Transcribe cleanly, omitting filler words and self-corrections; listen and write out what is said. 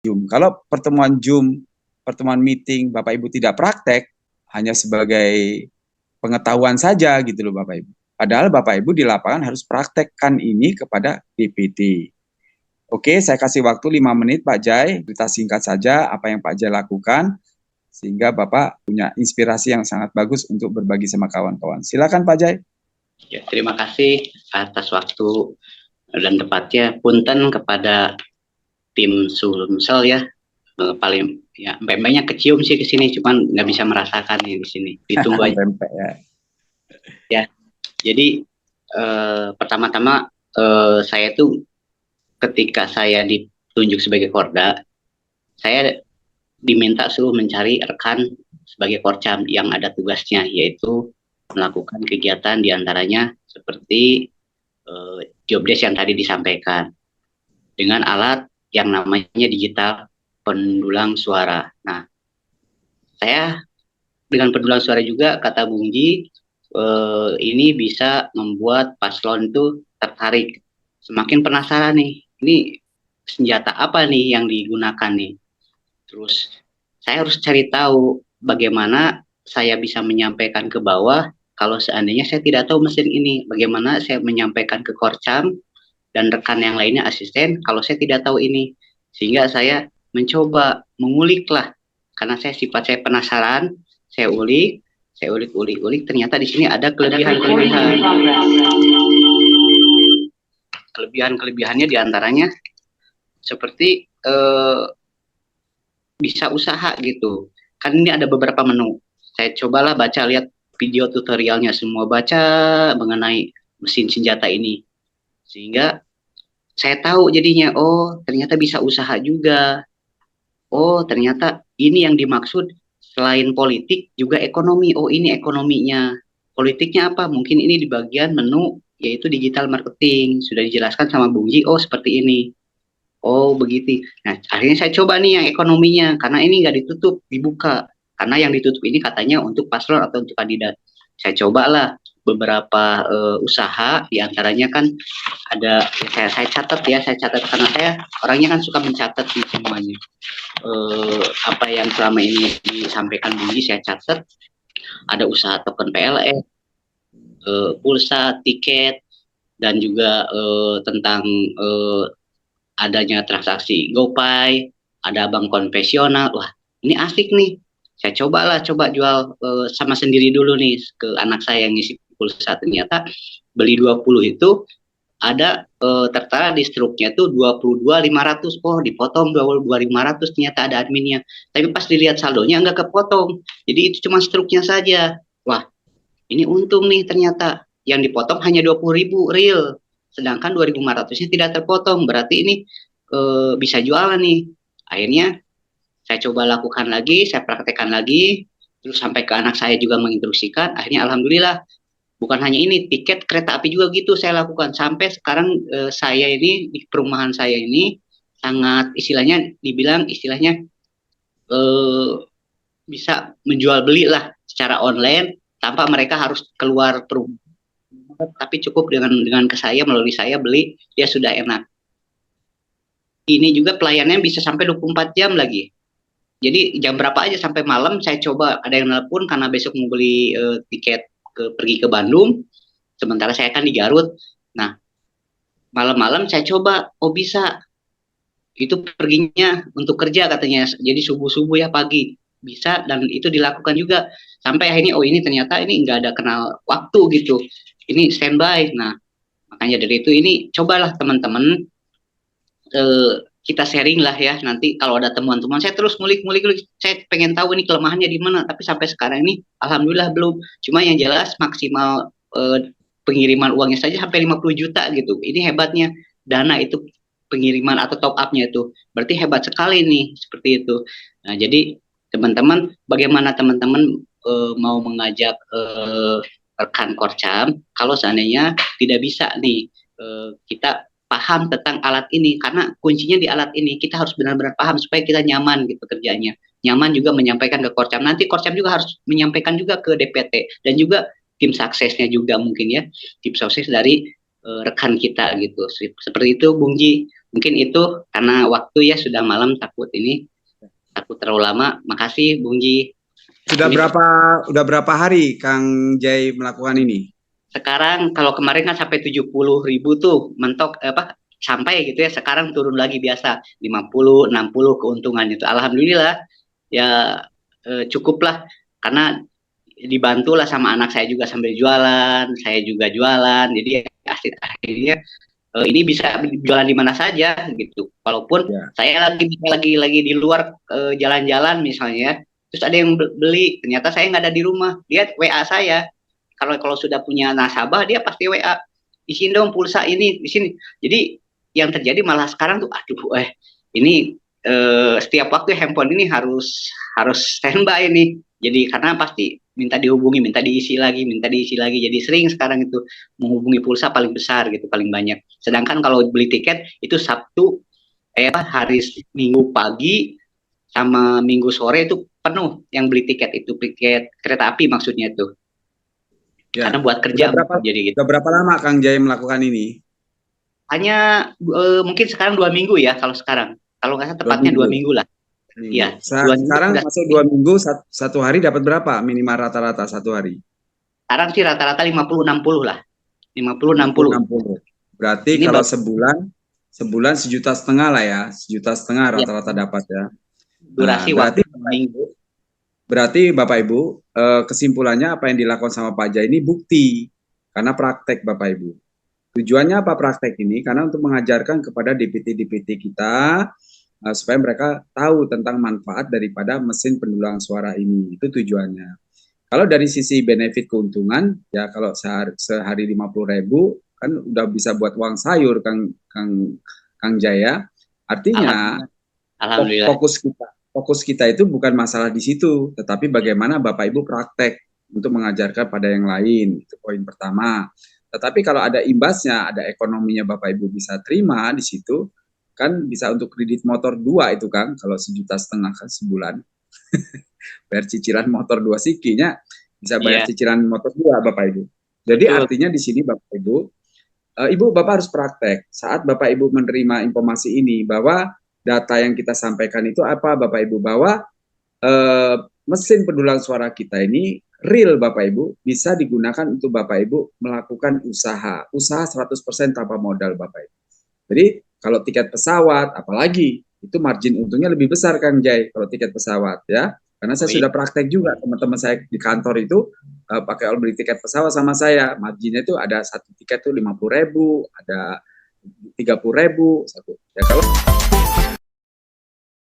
Zoom. Kalau pertemuan Zoom, pertemuan meeting Bapak Ibu tidak praktek, hanya sebagai pengetahuan saja gitu loh Bapak Ibu. Padahal Bapak Ibu di lapangan harus praktekkan ini kepada DPT. Oke, saya kasih waktu 5 menit Pak Jai, kita singkat saja apa yang Pak Jai lakukan, sehingga Bapak punya inspirasi yang sangat bagus untuk berbagi sama kawan-kawan. Silakan Pak Jai. Ya, terima kasih atas waktu dan tepatnya. Punten kepada tim Sulsel ya, paling ya pempeknya kecium sih ke sini, cuman nggak bisa merasakan nih di sini. Ditunggu aja. Pempek ya. Ya, jadi pertama-tama saya tuh ketika saya ditunjuk sebagai Korda, saya diminta suruh mencari rekan sebagai Korcam yang ada tugasnya, yaitu melakukan kegiatan diantaranya seperti job desk yang tadi disampaikan dengan alat yang namanya digital pendulang suara. Nah, saya dengan pendulang suara juga, kata Bung Ji, ini bisa membuat paslon itu tertarik, semakin penasaran nih, ini senjata apa nih yang digunakan nih. Terus saya harus cari tahu bagaimana saya bisa menyampaikan ke bawah kalau seandainya saya tidak tahu mesin ini, bagaimana saya menyampaikan ke Korcam dan rekan yang lainnya asisten kalau saya tidak tahu ini. Sehingga saya mencoba mengulik lah, karena sifat saya penasaran, saya ulik, ternyata di sini ada kelebihannya diantaranya seperti bisa usaha gitu. Kan ini ada beberapa menu. Saya cobalah baca, lihat video tutorialnya semua, baca mengenai mesin senjata ini. Sehingga saya tahu jadinya, oh ternyata bisa usaha juga. Oh ternyata ini yang dimaksud selain politik juga ekonomi. Oh ini ekonominya. Politiknya apa? Mungkin ini di bagian menu yaitu digital marketing. Sudah dijelaskan sama Bung Ji, oh seperti ini. Oh begitu. Nah akhirnya saya coba nih yang ekonominya, karena ini nggak ditutup, dibuka. Karena yang ditutup ini katanya untuk paslon atau untuk kandidat. Saya cobalah beberapa usaha, diantaranya kan ada, saya catat ya, karena saya orangnya kan suka mencatat di semuanya. Apa yang selama ini disampaikan Budi saya catat. Ada usaha token PLN, pulsa, tiket, dan juga tentang adanya transaksi GoPay, ada bank konvensional. Wah, ini asik nih. Saya coba jual sama sendiri dulu nih ke anak saya yang ngisi pulsa. Ternyata beli 20 itu ada tertara di struknya tuh 22.500. Oh, dipotong 22.500, ternyata ada adminnya. Tapi pas dilihat saldonya nggak kepotong. Jadi itu cuma struknya saja. Wah, ini untung nih ternyata. Yang dipotong hanya 20.000 real. Sedangkan 2.500-nya tidak terpotong. Berarti ini bisa jualan nih. Akhirnya saya coba lakukan lagi, saya praktekkan lagi, terus sampai ke anak saya juga menginstruksikan. Akhirnya alhamdulillah, bukan hanya ini, tiket kereta api juga gitu saya lakukan. Sampai sekarang saya ini di perumahan saya ini sangat dibilang istilahnya bisa menjual beli lah secara online tanpa mereka harus keluar perumahan. Tapi cukup dengan ke saya, melalui saya beli, dia sudah enak. Ini juga pelayanannya bisa sampai 24 jam lagi. Jadi jam berapa aja sampai malam saya coba, ada yang nelpon karena besok mau beli tiket pergi ke Bandung, sementara saya kan di Garut. Nah, malam-malam saya coba, oh bisa. Itu perginya untuk kerja katanya, jadi subuh-subuh ya, pagi. Bisa, dan itu dilakukan juga. Sampai akhirnya, oh ini ternyata ini nggak ada kenal waktu gitu. Ini standby. Nah, makanya dari itu ini cobalah teman-teman, kita sharing lah ya, nanti kalau ada temuan-temuan saya terus ngulik, saya pengen tahu ini kelemahannya di mana, tapi sampai sekarang ini alhamdulillah belum. Cuma yang jelas maksimal pengiriman uangnya saja sampai 50 juta gitu. Ini hebatnya dana itu, pengiriman atau top up-nya itu. Berarti hebat sekali nih, seperti itu. Nah, jadi teman-teman, bagaimana teman-teman mau mengajak rekan Korcam kalau seandainya tidak bisa nih kita paham tentang alat ini, karena kuncinya di alat ini. Kita harus benar-benar paham supaya kita nyaman gitu kerjanya. Nyaman juga menyampaikan ke Korcam. Nanti Korcam juga harus menyampaikan juga ke DPT dan juga tim suksesnya juga mungkin ya. Tim sukses dari rekan kita gitu. Seperti itu Bung Ji. Mungkin itu karena waktu ya sudah malam, takut terlalu lama. Makasih Bung Ji. Udah berapa hari Kang Jai melakukan ini? Sekarang kalau kemarin kan sampai 70.000 tuh mentok sampai gitu ya. Sekarang turun lagi biasa 50, 60 keuntungan itu. Alhamdulillah ya, cukup lah, karena dibantu lah sama anak saya juga sambil jualan, saya juga jualan. Jadi akhirnya ini bisa jualan di mana saja gitu. Walaupun Ya. saya lagi di luar jalan-jalan misalnya, terus ada yang beli, ternyata saya nggak ada di rumah, dia WA saya. Kalau sudah punya nasabah, dia pasti WA, isiin dong pulsa ini di sini. Jadi yang terjadi malah sekarang tuh, aduh, ini setiap waktu handphone ini harus standby nih. Jadi karena pasti minta dihubungi, minta diisi lagi, minta diisi lagi. Jadi sering sekarang itu menghubungi pulsa paling besar gitu, paling banyak. Sedangkan kalau beli tiket itu Sabtu, hari Minggu pagi sama Minggu sore itu penuh yang beli tiket itu, tiket kereta api maksudnya tuh. Ya. Karena buat kerja jadi gitu. Udah berapa lama Kang Jai melakukan ini? Hanya mungkin sekarang 2 minggu ya kalau sekarang. Kalau nggak salah tepatnya 2 minggu lah. Iya. Sekarang masuk 2 minggu, satu hari dapat berapa minimal rata-rata satu hari? Sekarang sih rata-rata 50-60 lah. 50-60. Berarti ini kalau sebulan 1,5 juta lah ya, 1,5 juta rata-rata dapat ya. Durasi berarti waktu minggu. Berarti Bapak Ibu, kesimpulannya apa yang dilakukan sama Pak Jai ini bukti, karena praktek Bapak Ibu. Tujuannya apa praktek ini? Karena untuk mengajarkan kepada DPT-DPT kita, supaya mereka tahu tentang manfaat daripada mesin pendulang suara ini. Itu tujuannya. Kalau dari sisi benefit keuntungan, ya kalau sehari 50.000, kan udah bisa buat uang sayur Kang Jaya. Artinya, Alhamdulillah. fokus kita itu bukan masalah di situ, tetapi bagaimana Bapak Ibu praktek untuk mengajarkan pada yang lain. Itu poin pertama. Tetapi kalau ada imbasnya, ada ekonominya Bapak Ibu bisa terima di situ, kan bisa untuk kredit motor 2 itu Kang, kalau 1,5 juta kan sebulan. Bayar cicilan motor 2 sikinya, bisa bayar cicilan motor 2 Bapak Ibu. Jadi artinya di sini Bapak Ibu, Ibu Bapak harus praktek. Saat Bapak Ibu menerima informasi ini, bahwa data yang kita sampaikan itu apa Bapak Ibu, bahwa mesin pendulang suara kita ini real Bapak Ibu, bisa digunakan untuk Bapak Ibu melakukan usaha 100% tanpa modal Bapak Ibu. Jadi kalau tiket pesawat apalagi, itu margin untungnya lebih besar Kang Jai kalau tiket pesawat ya. Karena saya sudah praktek juga, teman-teman saya di kantor itu pakai beli tiket pesawat sama saya, marginnya itu ada satu tiket tuh 50.000, ada 30.000 satu. Ya kalau